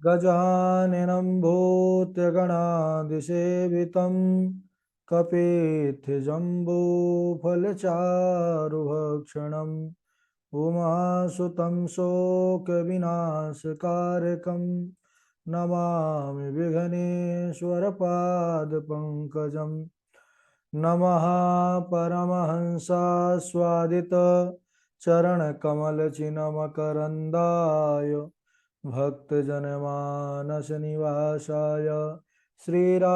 गजाननं भूतगणादिसेवितं कपित्थजम्बूफलचारुभक्षणम् उमासुतं शोकविनाशकारकं नमामि विघ्नेश्वरपादपङ्कजं नमः परमहंसास्वादित चरणकमलचिन्मकरन्दाय भक्तजनमानसनिवासाय श्रीरामचन्द्राय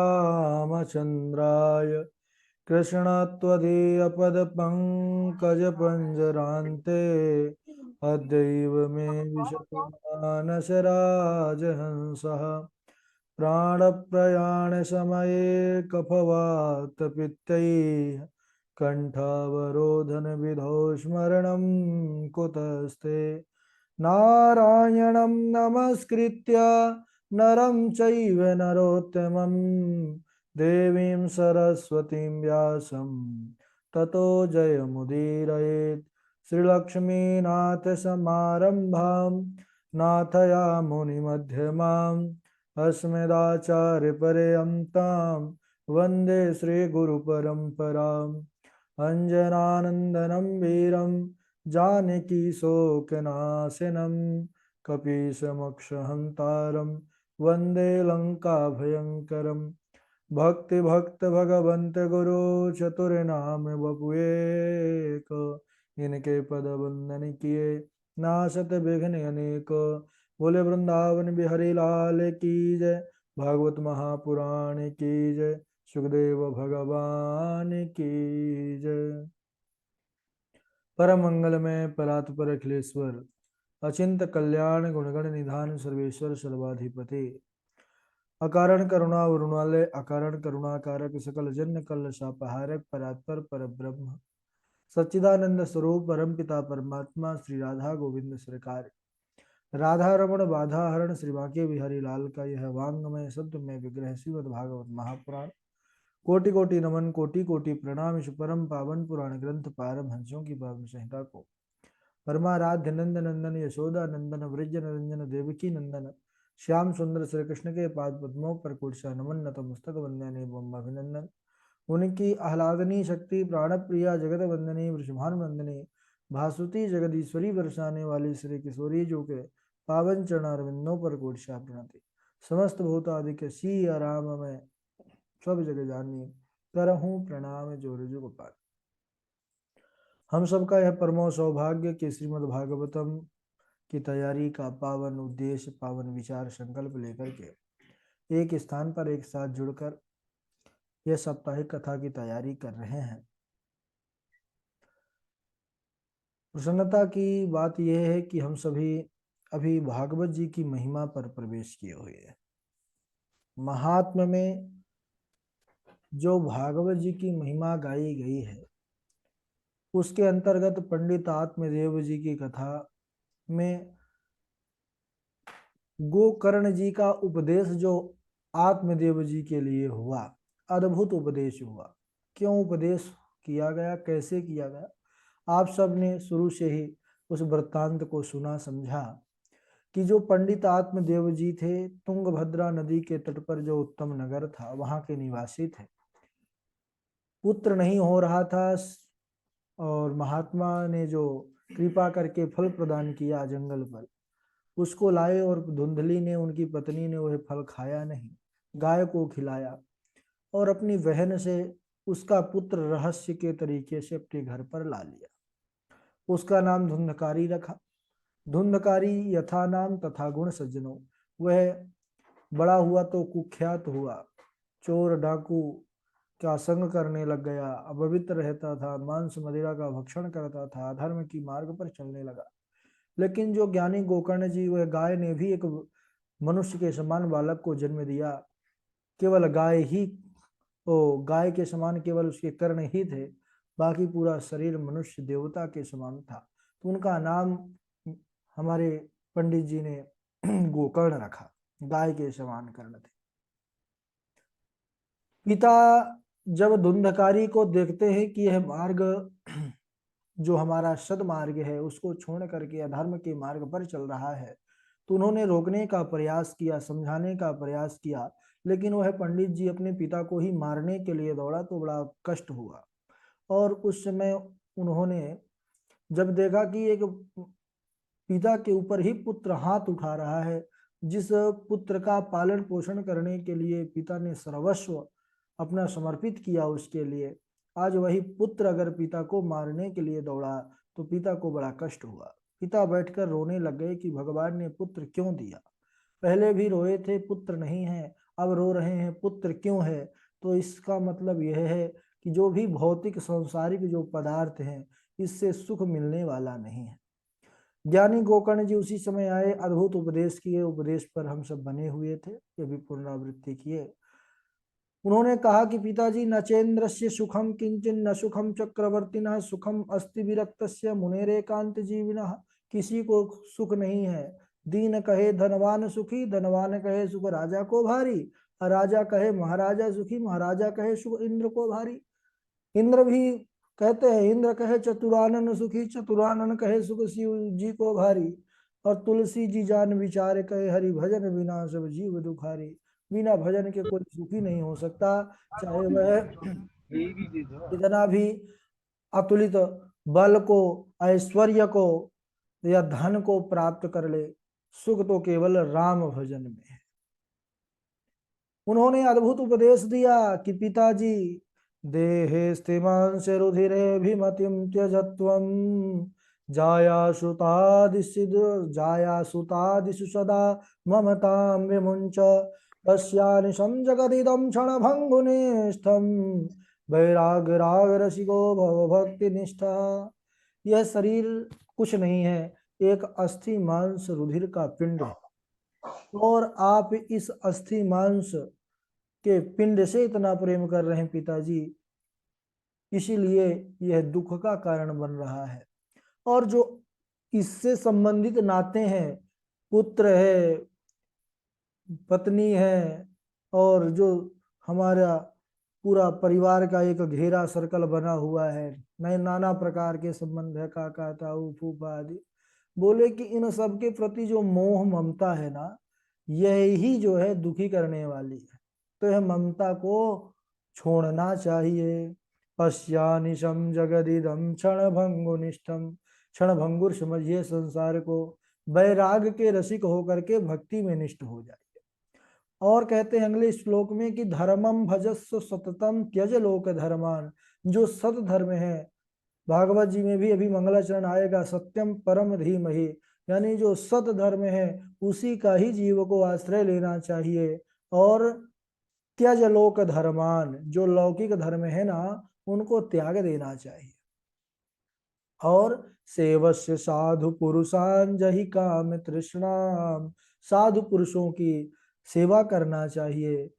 कृष्णत्वदीयपदपङ्कजपञ्जरान्ते अद्यैव मे विशतु मानसराजहंसः प्राणप्रयाणसमये कफवातपित्तैः कण्ठावरोधनविधौ स्मरणं कुतस्ते नारायणं नमस्कृत्य नरं चैव नरोत्तमं देवीं सरस्वतीं व्यासं ततो जयमुदीरयेत् श्रीलक्ष्मीनाथसमारम्भां नाथयामुनिमध्यमाम् अस्मदाचार्यपर्यन्तां वन्दे श्रीगुरुपरम्पराम् अञ्जनानन्दनं वीरं जानकीशोकनाशनं कपीशमक्षहन्तारं वन्दे लङ्काभयङ्करम् भक्ति भगवंत गुरु चतुर्नाम बपुएक इनके पद वंदन किए नासत विघ्न अनेक बोले वृंदावन बिहारी लाल की जय भागवत महापुराण की जय सुखदेव भगवान की जय। परम मंगल में परात्पर अखिलेश्वर अचिंत कल्याण गुणगण निधान सर्वेश्वर सर्वाधिपति अकारण करुणा वरुणालय अकारण करुणाकारक सकल जन्य कल शापहारक परात्पर पर ब्रह्म सच्चिदानंद स्वरूप परम पिता परमात्मा श्री राधा गोविंद सरकार राधा रमण बाधा हरण श्री बांके बिहारी लाल का यह वांगमय शब्द में विग्रह श्रीमद भागवत महापुराण कोटि कोटि नमन कोटि कोटि प्रणाम इस परम पावन पुराण ग्रंथ पारमहंसों की पावन संहिता को परमाराध्य नंद नंदन यशोदा नंदन व्रज नंदन देवकी नंदन श्याम सुंदर श्री कृष्ण के पाद पद्मों पर कुर्सा नमन नतमस्तक वंदन एवं अभिनंदन उनकी आह्लादनी शक्ति प्राण प्रिया जगत वंदनी वृषभान वंदनी भासुती जगदीश्वरी बरसाने वाली श्री किशोरी जो के पावन चरणारविंदों पर कोटि प्रणति समस्त भूतादि के सी आराम में सब जगह जानी करहूँ प्रणाम जोर जो गोपाल। हम सबका यह परमो सौभाग्य कि श्रीमद् भागवतम की तैयारी का पावन उद्देश्य पावन विचार संकल्प लेकर के एक स्थान पर एक साथ जुड़कर यह साप्ताहिक कथा की तैयारी कर रहे हैं। प्रसन्नता की बात यह है कि हम सभी अभी भागवत जी की महिमा पर प्रवेश किए हुए हैं। महात्म में जो भागवत जी की महिमा गाई गई है उसके अंतर्गत पंडित आत्मदेव जी की कथा में गोकर्ण जी का उपदेश जो आत्मदेव जी के लिए हुआ, अद्भुत उपदेश हुआ। क्यों उपदेश किया गया, कैसे किया गया, आप सब ने शुरू से ही उस वृत्तांत को सुना समझा कि जो पंडित आत्मदेव जी थे तुंगभद्रा नदी के तट पर जो उत्तम नगर था वहां के निवासी थे। पुत्र नहीं हो रहा था और महात्मा ने जो कृपा करके फल प्रदान किया जंगल पर उसको लाए और धुंधली ने उनकी पत्नी ने वह फल खाया नहीं, गाय को खिलाया और अपनी बहन से उसका पुत्र रहस्य के तरीके से अपने घर पर ला लिया। उसका नाम धुंधकारी रखा। धुंधकारी यथा नाम तथा गुण सज्जनों, वह बड़ा हुआ तो कुख्यात हुआ, चोर डाकू का संग करने लग गया, अपवित्र रहता था, मांस मदिरा का भक्षण करता था, अधर्म की मार्ग पर चलने लगा। लेकिन जो ज्ञानी गोकर्ण जी, वह गाय ने भी एक मनुष्य के समान बालक को जन्म दिया। केवल गाय के समान केवल उसके कर्ण ही थे, बाकी पूरा शरीर मनुष्य देवता के समान था। तो उनका नाम हमारे पंडित जी ने गोकर्ण रखा, गाय के समान कर्ण थे। पिता जब धुंधकारी को देखते हैं कि यह मार्ग जो हमारा सदमार्ग है उसको छोड़ करके अधर्म के मार्ग पर चल रहा है, तो उन्होंने रोकने का प्रयास किया, समझाने का प्रयास किया, लेकिन वह पंडित जी अपने पिता को ही मारने के लिए दौड़ा तो बड़ा कष्ट हुआ। और उस समय उन्होंने जब देखा कि एक पिता के ऊपर ही पुत्र हाथ उठा रहा है, जिस पुत्र का पालन पोषण करने के लिए पिता ने सर्वस्व अपना समर्पित किया उसके लिए, आज वही पुत्र अगर पिता को मारने के लिए दौड़ा तो पिता को बड़ा कष्ट हुआ। पिता बैठकर रोने लग गए कि भगवान ने पुत्र क्यों दिया, पहले भी रोए थे पुत्र नहीं है, अब रो रहे हैं पुत्र क्यों है। तो इसका मतलब यह है कि जो भी भौतिक सांसारिक जो पदार्थ हैं, इससे सुख मिलने वाला नहीं है। ज्ञानी गोकर्ण जी उसी समय आए, अद्भुत उपदेश किए, उपदेश पर हम सब बने हुए थे, ये भी पुनरावृत्ति किए। उन्होंने कहा कि पिताजी, नचेन्द्रस्य सुखम किंचन न सुखम चक्रवर्तिनः सुखम अस्ति विरक्तस्य मुनेरेकांत जीविनः। किसी को सुख नहीं है, दीन कहे धनवान सुखी, धनवान कहे सुख राजा को भारी, राजा कहे महाराजा सुखी, महाराजा कहे सुख इंद्र को भारी। इंद्र भी कहते हैं, इंद्र कहे चतुरानन सुखी, चतुरानन कहे सुख शिव जी को भारी, और तुलसी जी जान विचार कहे हरि भजन बिना सब जीव दुखारी। बिना भजन के कोई सुखी नहीं हो सकता, चाहे वह कितना भी अतुलित बल को, ऐश्वर्य को या धन को प्राप्त कर ले, सुख तो केवल राम भजन में है। उन्होंने अद्भुत उपदेश दिया कि पिताजी, देहे स्थिमांश रुधिरेभिमतिं त्यजत्वं, जायासुतादिषु सदा ममतां विमुञ्च, तस्यानिशं जगदिदं क्षणभङ्गुनिष्ठं, वैराग्यराग रसिको भव भक्तिनिष्ठा। यह शरीर कुछ नहीं है, एक अस्थि मांस रुधिर का पिंड है, और आप इस अस्थि मांस के पिंड से इतना प्रेम कर रहे हैं पिताजी, इसीलिए यह दुख का कारण बन रहा है। और जो इससे संबंधित नाते हैं, पुत्र है, पत्नी है, और जो हमारा पूरा परिवार का एक घेरा सर्कल बना हुआ है, नए नाना प्रकार के संबंध है, काका ताऊ फूफा आदि, बोले कि इन सब के प्रति जो मोह ममता है ना, यही जो है दुखी करने वाली है। तो यह ममता को छोड़ना चाहिए। पश्यानिशम जगदिदम क्षण भंगुनिष्ठम, क्षण भंगुर समझिए संसार को, वैराग के रसिक होकर के भक्ति में निष्ठ हो जाइए। और कहते हैं अगले श्लोक में कि धर्मम भजस्व सततम त्यज लोक धर्मान, जो सत धर्म है, भागवत जी में भी अभी मंगलाचरण आएगा, सत्यम परम धीमहि, यानी जो सत धर्म है उसी का ही जीव को आश्रय लेना चाहिए। और त्यज लोक धर्मान, जो लौकिक धर्म है ना, उनको त्याग देना चाहिए। और सेवस्य साधु पुरुषान जहि काम तृष्णाम, साधु पुरुषों की सेवा करना चाहिए।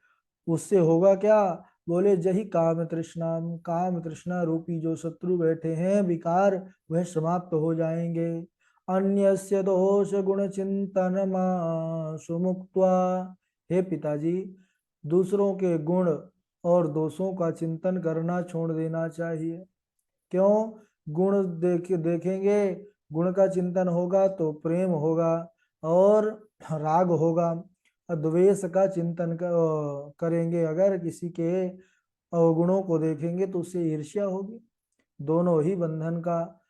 उससे होगा क्या, बोले जही काम तृष्णाम, काम तृष्णा रूपी जो शत्रु बैठे हैं विकार, वह समाप्त हो जाएंगे। अन्यस्य दोष गुण चिंतन सुमुक्त्वा, हे पिताजी, दूसरों के गुण और दोषों का चिंतन करना छोड़ देना चाहिए। क्यों, गुण देखेंगे, गुण का चिंतन होगा तो प्रेम होगा और राग होगा, द्वेष का चिंतन करेंगे, अगर किसी के अवगुणों को देखेंगे तो उससे ईर्ष्या होगी, दोनों ही बंधन का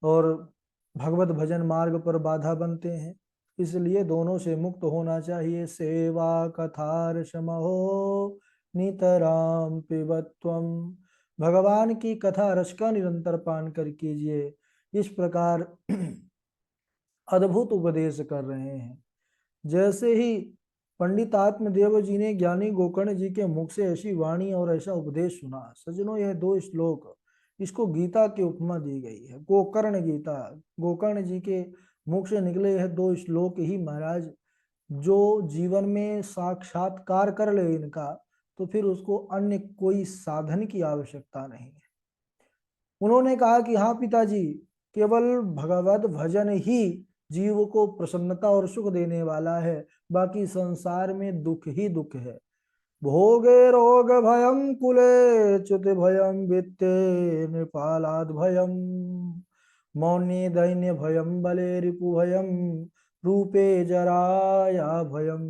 और भगवत भजन मार्ग पर बाधा बनते हैं। इसलिए दोनों से मुक्त होना चाहिए। सेवा कथार समहो नितराम पिबत्वम, भगवान की कथा रस का निरंतर पान कर कीजिए। इस प्रकार अद्भुत उपदेश कर रहे हैं। जैसे ही पंडित आत्मदेव जी ने ज्ञानी गोकर्ण जी के मुख से ऐसी वाणी और ऐसा उपदेश सुना, सज्जनों यह दो श्लोक, इसको गीता की उपमा दी गई है, गोकर्ण गीता। गोकर्ण जी के मुख से निकले यह दो श्लोक ही महाराज, जो जीवन में साक्षात्कार कर ले इनका, तो फिर उसको अन्य कोई साधन की आवश्यकता नहीं है। उन्होंने कहा कि हाँ पिताजी, केवल भगवत भजन ही जीव को प्रसन्नता और सुख देने वाला है, बाकी संसार में दुख ही दुख है। भोगे रोग भयम कुले च्युत भयम वित्ते नृपालाद भयम, मौन्ये दैन्य भयम बले रिपु भयम, रूपे जराया भयम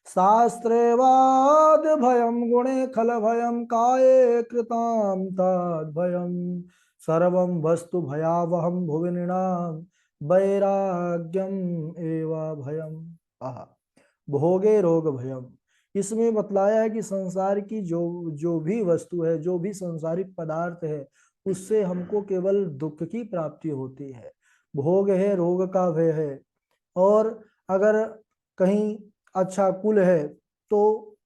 शास्त्रे वाद भयम गुणे खल भयम काये कृताम तद भयम सर्वं वस्तु भयावहम भुवि नृणाम वैराग्यम एवा भयम। आहा, भोगे रोग भयम। इसमें बतलाया है कि संसार की जो जो भी वस्तु है, जो भी संसारिक पदार्थ है, उससे हमको केवल दुख की प्राप्ति होती है। भोग है, रोग का भय है। और अगर कहीं अच्छा कुल है तो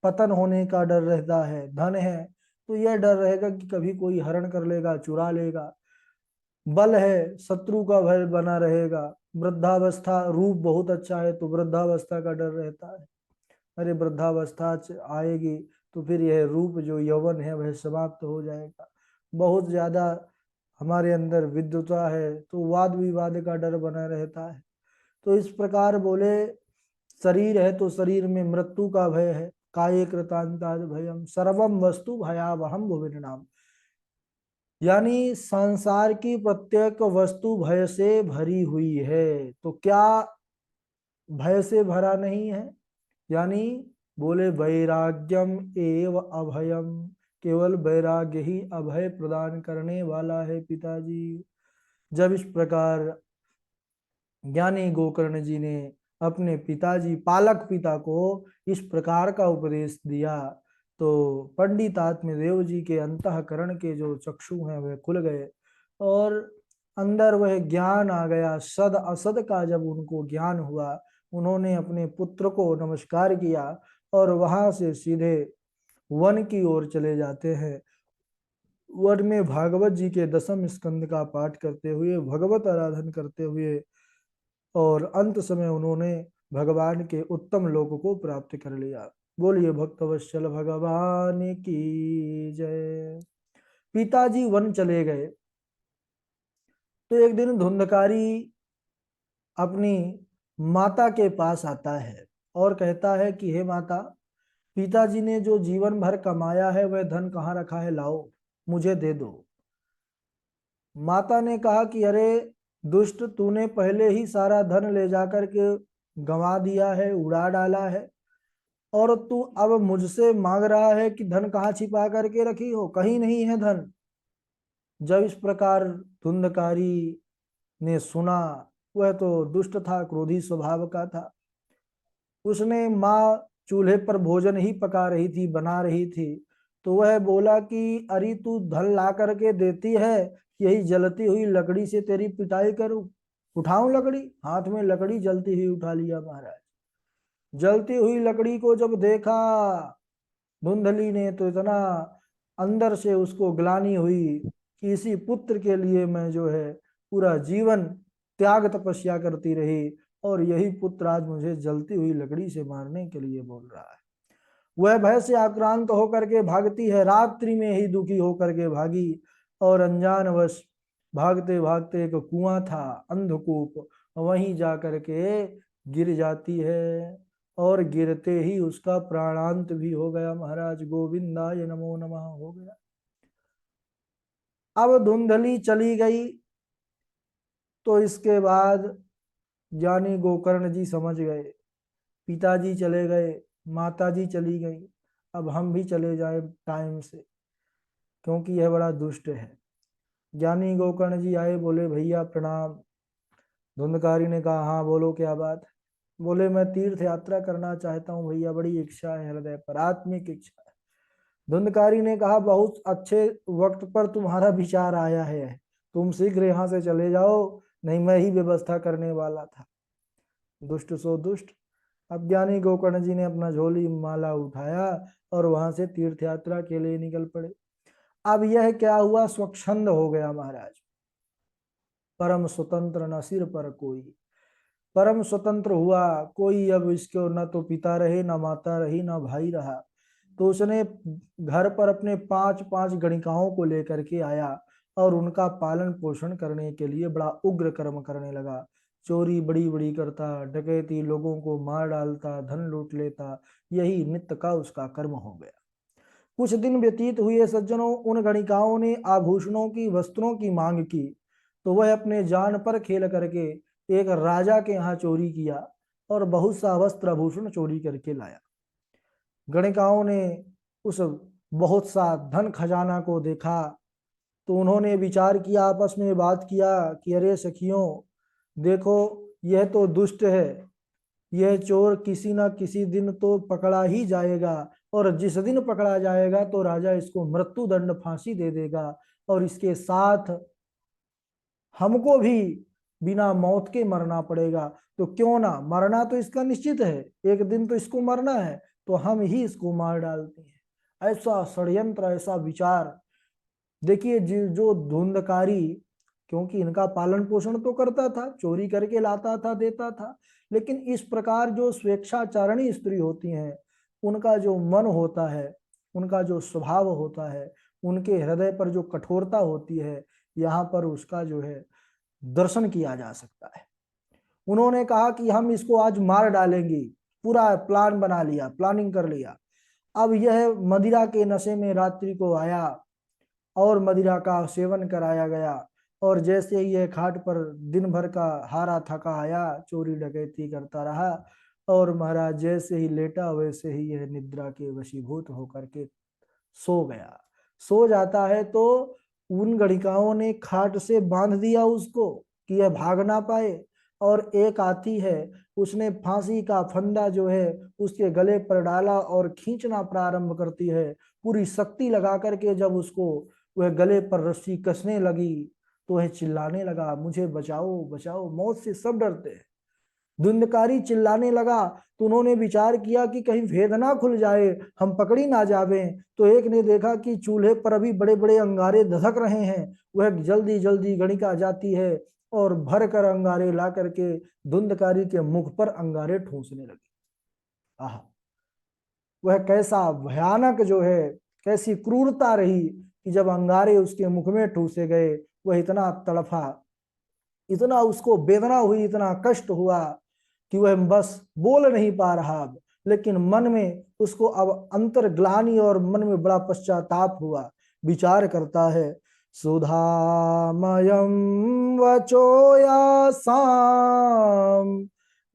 पतन होने का डर रहता है। धन है तो यह डर रहेगा कि कभी कोई हरण कर लेगा, चुरा लेगा। बल है, शत्रु का भय बना रहेगा। वृद्धावस्था, रूप बहुत अच्छा है तो वृद्धावस्था का डर रहता है। अरे वृद्धावस्था आएगी तो फिर यह रूप जो यौवन है वह समाप्त हो जाएगा। बहुत ज्यादा हमारे अंदर विद्वता है तो वाद विवाद का डर बना रहता है। तो इस प्रकार बोले, शरीर है तो शरीर में मृत्यु का भय है। काये कृतांताद भयम सर्वम वस्तु भयावहम भुविनाम। यानी संसार की प्रत्येक वस्तु भय से भरी हुई है। तो क्या भय से भरा नहीं है? यानी बोले वैराग्यम एव अभयम, केवल वैराग्य ही अभय प्रदान करने वाला है पिताजी। जब इस प्रकार ज्ञानी गोकर्ण जी ने अपने पिताजी पालक पिता को इस प्रकार का उपदेश दिया तो पंडित आत्मदेव जी के अंतःकरण के जो चक्षु हैं वह खुल गए और अंदर वह ज्ञान आ गया। सद असद का जब उनको ज्ञान हुआ, उन्होंने अपने पुत्र को नमस्कार किया और वहां से सीधे वन की ओर चले जाते हैं। वन में भागवत जी के 10वें स्कंद का पाठ करते हुए, भगवत आराधन करते हुए और अंत समय उन्होंने भगवान के उत्तम लोक को प्राप्त कर लिया। बोलिए भक्तवत्सल भगवान की जय। पिताजी वन चले गए तो एक दिन धुंधकारी अपनी माता के पास आता है और कहता है कि हे माता, पिताजी ने जो जीवन भर कमाया है वह धन कहाँ रखा है, लाओ मुझे दे दो। माता ने कहा कि अरे दुष्ट, तूने पहले ही सारा धन ले जाकर के गंवा दिया है, उड़ा डाला है, और तू अब मुझसे मांग रहा है कि धन कहाँ छिपा करके रखी हो, कहीं नहीं है धन। जब इस प्रकार धुंधकारी ने सुना, वह तो दुष्ट था, क्रोधी स्वभाव का था। उसने माँ चूल्हे पर भोजन ही पका रही थी, बना रही थी, तो वह बोला कि अरे तू धन ला करके देती है, यही जलती हुई लकड़ी से तेरी पिटाई करूं, उठाऊं लकड़ी। हाथ में लकड़ी जलती हुई उठा लिया महाराज। जलती हुई लकड़ी को जब देखा धुंधली ने तो इतना अंदर से उसको ग्लानि हुई कि इसी पुत्र के लिए मैं जो है पूरा जीवन त्याग तपस्या करती रही और यही पुत्र आज मुझे जलती हुई लकड़ी से मारने के लिए बोल रहा है। वह भय से आक्रांत होकर के भागती है, रात्रि में ही दुखी होकर के भागी और अनजानवश भागते भागते एक कुआं था, अंधकूप, वहीं जा करके गिर जाती है और गिरते ही उसका प्राणांत भी हो गया। महाराज गोविंदाय नमो नमः हो गया। अब धुंधली चली गई तो इसके बाद ज्ञानी गोकर्ण जी समझ गए, पिताजी चले गए, माताजी चली गई, अब हम भी चले जाए टाइम से, क्योंकि यह बड़ा दुष्ट है। ज्ञानी गोकर्ण जी आए, बोले भैया प्रणाम। धुंधकारी ने कहा हाँ बोलो क्या बात। बोले मैं तीर्थ यात्रा करना चाहता हूँ भैया, बड़ी इच्छा है हृदय पर, आत्मिक इच्छा है। धुंधकारी ने कहा बहुत अच्छे वक्त पर तुम्हारा विचार आया है, तुम शीघ्र यहाँ से चले जाओ, नहीं मैं ही व्यवस्था करने वाला था। दुष्ट सो दुष्ट। अब ज्ञानी गोकर्ण जी ने अपना झोली माला उठाया और वहां से तीर्थ यात्रा के लिए निकल पड़े। अब यह क्या हुआ, स्वच्छंद हो गया महाराज। परम स्वतंत्र न सिर पर कोई, परम स्वतंत्र हुआ। कोई अब इसको न तो पिता रहे, न माता रही, न भाई रहा। तो उसने घर पर अपने 5-5 गणिकाओं को लेकर के आया और उनका पालन पोषण करने के लिए बड़ा उग्र कर्म करने लगा। चोरी बड़ी बड़ी करता, डकैती, लोगों को मार डालता, धन लूट लेता, यही नित्य का उसका कर्म हो गया। कुछ दिन व्यतीत हुए सज्जनों, उन गणिकाओं ने आभूषणों की, वस्त्रों की मांग की, तो वह अपने जान पर खेल करके एक राजा के यहाँ चोरी किया और बहुत सा वस्त्र आभूषण चोरी करके लाया। गणिकाओं ने उस बहुत सा धन खजाना को देखा तो उन्होंने विचार किया, आपस में बात किया कि अरे सखियों, देखो यह तो दुष्ट है, यह चोर किसी ना किसी दिन तो पकड़ा ही जाएगा, और जिस दिन पकड़ा जाएगा तो राजा इसको मृत्यु दंड फांसी दे देगा, और इसके साथ हमको भी बिना मौत के मरना पड़ेगा। तो क्यों ना, मरना तो इसका निश्चित है, एक दिन तो इसको मरना है, तो हम ही इसको मार डालते हैं। ऐसा षड्यंत्र, ऐसा विचार। देखिए जो धुंधकारी, क्योंकि इनका पालन पोषण तो करता था, चोरी करके लाता था, देता था, लेकिन इस प्रकार जो स्वेच्छाचारणी स्त्री होती हैं, उनका जो मन होता है, उनका जो स्वभाव होता है, उनके हृदय पर जो कठोरता होती है, यहाँ पर उसका जो है दर्शन किया जा सकता है। उन्होंने कहा कि हम इसको आज मार डालेंगे, पूरा प्लान बना लिया, प्लानिंग कर लिया। अब यह मदिरा के नशे में रात्रि को आया और मदिरा का सेवन कराया गया, और जैसे ही यह खाट पर दिन भर का हारा थका आया, चोरी डकैती करता रहा, और महाराज जैसे ही लेटा वैसे ही यह निद्रा के वशीभूत होकर के सो गया। सो जाता है तो उन गणिकाओं ने खाट से बांध दिया उसको कि यह भाग ना पाए, और एक आती है, उसने फांसी का फंदा जो है उसके गले पर डाला और खींचना प्रारंभ करती है। पूरी शक्ति लगा करके जब उसको वह गले पर रस्सी कसने लगी तो वह चिल्लाने लगा, मुझे बचाओ बचाओ, मौत से सब डरते हैं। धुंधकारी चिल्लाने लगा तो उन्होंने विचार किया कि कहीं भेद ना खुल जाए, हम पकड़ी ना जावे। तो एक ने देखा कि चूल्हे पर अभी बड़े बड़े अंगारे धधक रहे हैं, वह जल्दी जल्दी गणिका जाती है और भर कर अंगारे ला करके धुंधकारी के मुख पर अंगारे ठूंसने लगी। आह, वह कैसा भयानक जो है, कैसी क्रूरता रही कि जब अंगारे उसके मुख में ठूसे गए, वह इतना तड़फा, इतना उसको वेदना हुई, इतना कष्ट हुआ कि वह बस बोल नहीं पा रहा। लेकिन मन में उसको अब अंतर्ग्लानि और मन में बड़ा पश्चाताप हुआ। विचार करता है, सुधामयम वचोयासाम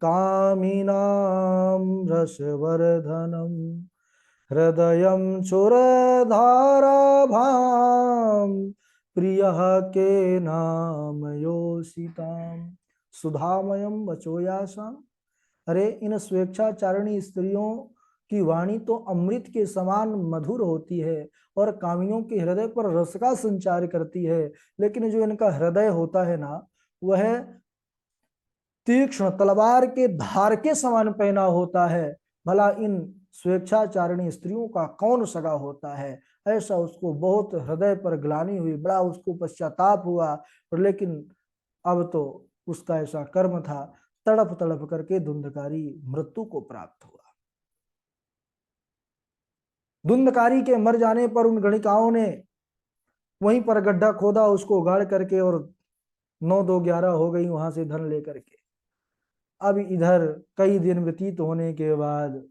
कामिनाम रसवर्धनम हृदयम चोरधाराभाम प्रिय के नाम योषिताम। सुधामयम वचोयासाम, अरे इन स्वेच्छाचारिणी स्त्रियों की वाणी तो अमृत के समान मधुर होती है और कामियों के हृदय पर रस का संचार करती है, लेकिन जो इनका हृदय होता है ना, वह तीक्ष्ण तलवार के धार के समान पहना होता है। भला इन स्वेच्छाचारिणी स्त्रियों का कौन सगा होता है। ऐसा उसको बहुत हृदय पर ग्लानि हुई, बड़ा उसको पश्चाताप हुआ। और लेकिन अब तो उसका ऐसा कर्म था, तड़प तड़प करके धुंधकारी मृत्यु को प्राप्त हुआ। धुंधकारी के मर जाने पर उन गणिकाओं ने वहीं पर गड्ढा खोदा, उसको गाड़ करके, और 9-2-11 हो गई वहां से धन लेकर के। अब इधर कई दिन व्यतीत होने के बाद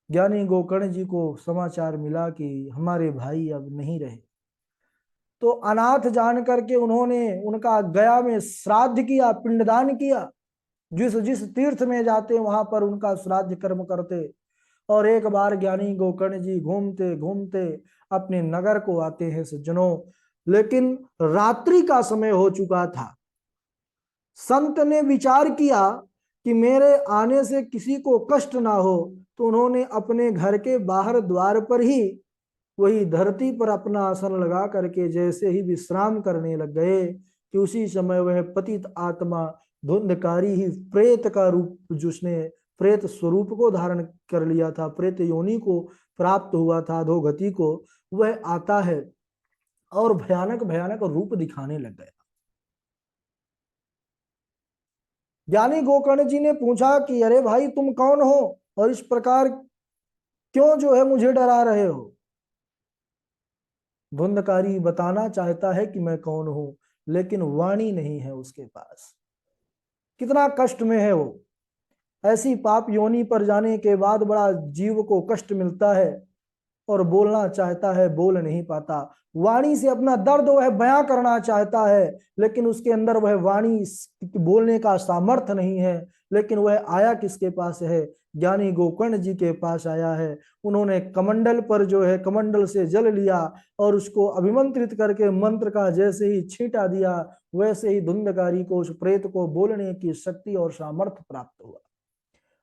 ज्ञानी गोकर्ण जी को समाचार मिला कि हमारे भाई अब नहीं रहे। तो अनाथ जान करके उन्होंने उनका गया में श्राद्ध किया, पिंडदान किया। जिस जिस तीर्थ में जाते वहां पर उनका श्राद्ध कर्म करते। और एक बार ज्ञानी गोकर्ण जी घूमते घूमते अपने नगर को आते हैं सज्जनों, लेकिन रात्रि का समय हो चुका था। संत ने विचार किया कि मेरे आने से किसी को कष्ट ना हो, तो उन्होंने अपने घर के बाहर द्वार पर ही वही धरती पर अपना आसन लगा करके जैसे ही विश्राम करने लग गए कि उसी समय वह पतित आत्मा धुंधकारी ही प्रेत का रूप, जिसने प्रेत स्वरूप को धारण कर लिया था, प्रेत योनि को प्राप्त हुआ था, अधोगति को, वह आता है और भयानक भयानक रूप दिखाने लग गया। ज्ञानी गोकर्ण जी ने पूछा कि अरे भाई तुम कौन हो और इस प्रकार क्यों जो है मुझे डरा रहे हो। धुंधकारी बताना चाहता है कि मैं कौन हूं, लेकिन वाणी नहीं है उसके पास। कितना कष्ट में है वो। ऐसी पाप योनि पर जाने के बाद बड़ा जीव को कष्ट मिलता है और बोलना चाहता है, बोल नहीं पाता। वाणी से अपना दर्द वह बयां करना चाहता है, लेकिन उसके अंदर वह वाणी बोलने का सामर्थ्य नहीं है। लेकिन वह आया किसके पास है? ज्ञानी गोकर्ण जी के पास आया है। उन्होंने कमंडल पर जो है कमंडल से जल लिया और उसको अभिमंत्रित करके मंत्र का जैसे ही छींटा दिया, वैसे ही धुंधकारी को, उस प्रेत को बोलने की शक्ति और सामर्थ्य प्राप्त हुआ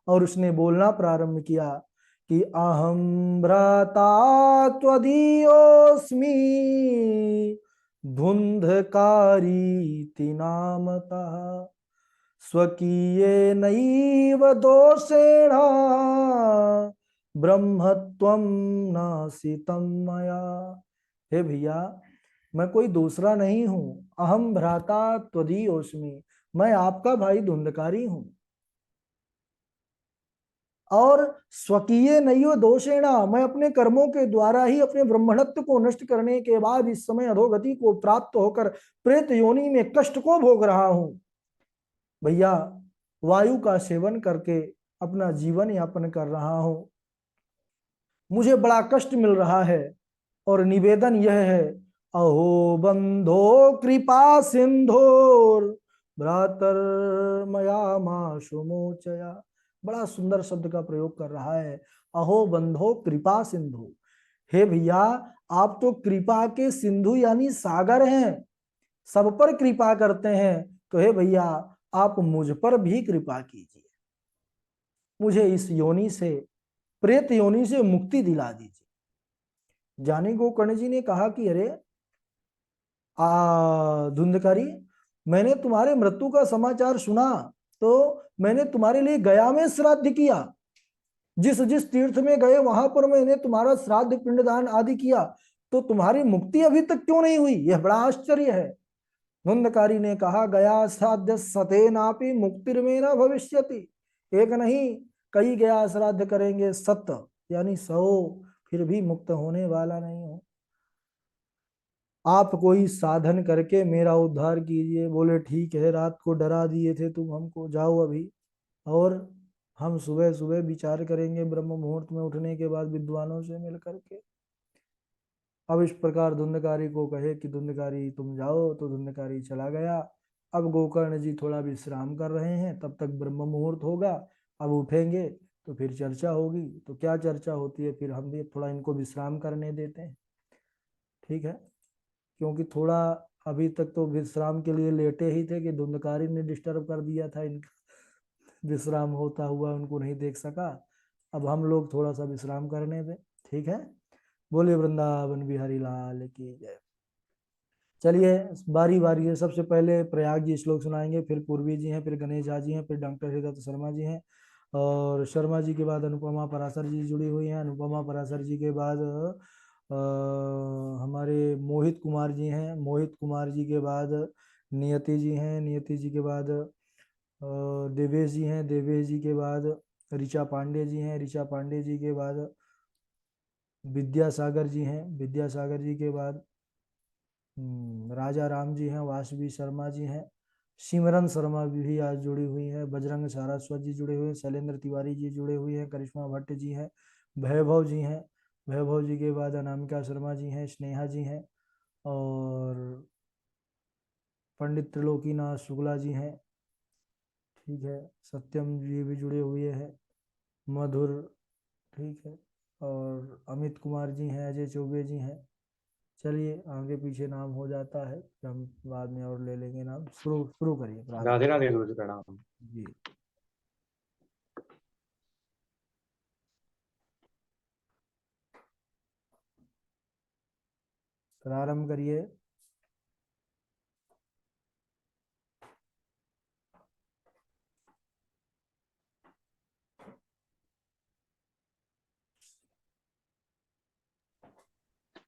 और उसने बोलना प्रारंभ किया कि अहम भ्राता त्वदीयोऽस्मि धुंधकारी नामतः स्वकीयेनैव दोषेण ब्रह्मत्वं नासितं मया। हे भैया, मैं कोई दूसरा नहीं हूं। अहम भ्राता त्वदीयोऽस्मि, मैं आपका भाई धुंधकारी हूं। और स्वकीय नैव दोषेणा, मैं अपने कर्मों के द्वारा ही अपने ब्रह्मणत्व को नष्ट करने के बाद इस समय अधोगति को प्राप्त होकर प्रेत योनि में कष्ट को भोग रहा हूं। भैया, वायु का सेवन करके अपना जीवन यापन कर रहा हूं। मुझे बड़ा कष्ट मिल रहा है और निवेदन यह है, अहो बंधो कृपा सिंधोर भ्रातर्मया माशु मोचया। बड़ा सुंदर शब्द का प्रयोग कर रहा है, अहो बंधो कृपा सिंधु। हे भैया, आप तो कृपा के सिंधु यानी सागर हैं, सब पर कृपा करते हैं। तो हे भैया, आप मुझ पर भी कृपा कीजिए, मुझे इस योनि से, प्रेत योनि से मुक्ति दिला दीजिए। ज्ञानी गोकर्ण जी ने कहा कि अरे धुंधकारी, मैंने तुम्हारे मृत्यु का समाचार सुना तो मैंने तुम्हारे लिए गया में श्राद्ध किया। जिस जिस तीर्थ में गए वहां पर मैंने तुम्हारा श्राद्ध पिंडदान आदि किया, तो तुम्हारी मुक्ति अभी तक क्यों नहीं हुई? यह बड़ा आश्चर्य है। धुंधकारी ने कहा, गया श्राद्ध सतेनापि मुक्तिर्मे न भविष्यति। एक नहीं, कई गया श्राद्ध करेंगे, सत यानी 100, फिर भी मुक्त होने वाला नहीं हो। आप कोई साधन करके मेरा उद्धार कीजिए। बोले ठीक है, रात को डरा दिए थे तुम हमको, जाओ अभी, और हम सुबह सुबह विचार करेंगे ब्रह्म मुहूर्त में उठने के बाद विद्वानों से मिल करके। अब इस प्रकार धुंधकारी को कहे कि धुंधकारी तुम जाओ, तो धुंधकारी चला गया। अब गोकर्ण जी थोड़ा विश्राम कर रहे हैं, तब तक ब्रह्म मुहूर्त होगा। अब उठेंगे तो फिर चर्चा होगी। तो क्या चर्चा होती है, फिर हम भी थोड़ा इनको विश्राम करने देते हैं, ठीक है? क्योंकि थोड़ा अभी तक तो विश्राम के लिए लेटे ही थे कि धुंधकारी ने डिस्टर्ब कर दिया था इनका, विश्राम होता हुआ उनको नहीं देख सका। अब हम लोग थोड़ा सा विश्राम करने दें, ठीक है? बोलिए वृंदावन बिहारी लाल की जय। चलिए, बारी बारी है। सबसे पहले प्रयाग जी श्लोक सुनाएंगे, फिर पूर्वी जी हैं, फिर गणेश झा जी हैं, फिर डॉक्टर हृदत्त शर्मा जी हैं, और शर्मा जी के बाद अनुपमा पराशर जी जुड़ी हुई हैं। अनुपमा पराशर जी के बाद हमारे मोहित कुमार जी हैं। मोहित कुमार जी के बाद नियति जी हैं। नियति जी के बाद देवेश जी हैं। देवेश जी के बाद ऋचा पांडे जी हैं। ऋचा पांडे जी के बाद विद्यासागर जी हैं। विद्यासागर जी के बाद राजा राम जी हैं। वासवी शर्मा जी हैं। सिमरन शर्मा भी आज जुड़ी हुई है। बजरंग सारस्वत जी जुड़े हुए हैं। शैलेंद्र तिवारी जी जुड़े हुए हैं। करिश्मा भट्ट जी हैं। वैभव जी हैं। वैभव जी के बाद अनामिका शर्मा जी हैं। स्नेहा जी हैं, और पंडित त्रिलोकीनाथ शुक्ला जी हैं, ठीक है? सत्यम जी भी जुड़े हुए हैं। मधुर, ठीक है? और अमित कुमार जी हैं। अजय चौबे जी हैं। चलिए, आगे पीछे नाम हो जाता है, हम बाद में और ले लेंगे नाम। शुरू शुरू करिए प्रारंभ। राधे राधे गुरु जी, प्रणाम। जी, प्रारंभ करिए।